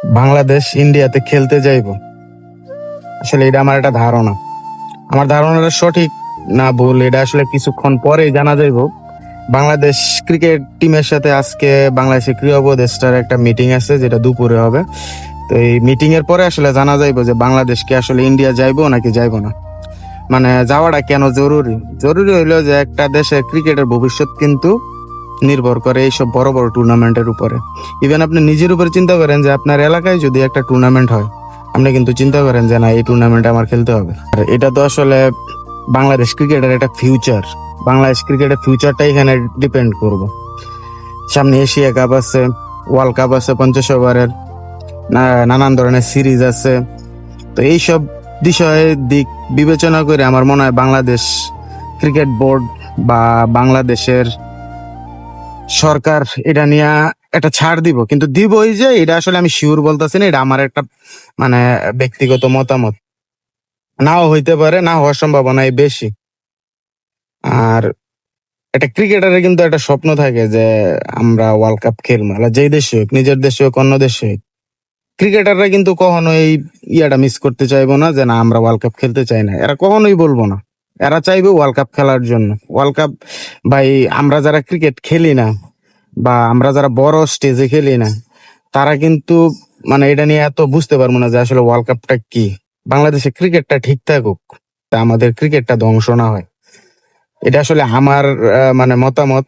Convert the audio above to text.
বাংলাদেশ ইন্ডিয়াতে খেলতে যাইবো, আসলে এটা আমার একটা ধারণা। আমার ধারণাটা সঠিক না ভুল এটা আসলে কিছুক্ষণ পরে জানা যাইবো। বাংলাদেশ ক্রিকেট টিমের সাথে আজকে বাংলাদেশের ক্রীড়া উপদেষ্টার একটা মিটিং আছে, যেটা দুপুরে হবে। তো এই মিটিং এর পরে আসলে জানা যাইবো যে বাংলাদেশ কি আসলে ইন্ডিয়া যাইবো নাকি যাইবো না। মানে যাওয়াটা কেন জরুরি? জরুরি হইলো যে একটা দেশের ক্রিকেটের ভবিষ্যৎ কিন্তু নির্ভর করে এইসব বড় বড় টুর্নামেন্টের উপরে। ইভেন আপনি নিজের উপরে চিন্তা করেন যে আপনার এলাকায় যদি একটা টুর্নামেন্ট হয়, আপনি কিন্তু চিন্তা করেন যে না, এই টুর্নামেন্টে আমার খেলতে হবে। আর এটা তো আসলে বাংলাদেশ ক্রিকেটের একটা ফিউচার। বাংলাদেশ ক্রিকেটের ফিউচারটা এখানে ডিপেন্ড করবো। সামনে এশিয়া কাপ আছে, ওয়ার্ল্ড কাপ আছে 50 ওভারের, নানান ধরনের সিরিজ আছে। তো এইসব দিক বিবেচনা করে আমার মনে হয় বাংলাদেশ ক্রিকেট বোর্ড বা বাংলাদেশের সরকার এটা নিয়ে একটা ছাড় দিব। কিন্তু দিবই যে এটা আসলে আমি শিওর বলতেছি না, এটা আমার একটা মানে ব্যক্তিগত মতামত। নাও হইতে পারে, না হওয়ার সম্ভাবনাই বেশি। আর একটা ক্রিকেটারের কিন্তু একটা স্বপ্ন থাকে যে আমরা ওয়ার্ল্ড কাপ খেলবো, যেই দেশে হোক, নিজের দেশে হোক অন্য দেশে হোক। ক্রিকেটাররা কিন্তু কখনো এই ইয়াটা মিস করতে চাইবো না যে না আমরা ওয়ার্ল্ড কাপ খেলতে চাই না, এরা কখনোই বলবো না। এরা চাইবে ওয়ার্ল্ড কাপ খেলার জন্য। ওয়ার্ল্ড কাপ, ভাই, আমরা যারা ক্রিকেট খেলি না বা আমরা যারা বড় স্টেজে খেলি না, তারা কিন্তু মানে এটা নিয়ে এত বুঝতে পারবো না যে আসলে ওয়ার্ল্ড কাপটা কি। বাংলাদেশে ক্রিকেটটা ঠিক থাকুক, তা আমাদের ক্রিকেটটা ধ্বংস না হয়। এটা আসলে আমার মানে মতামত।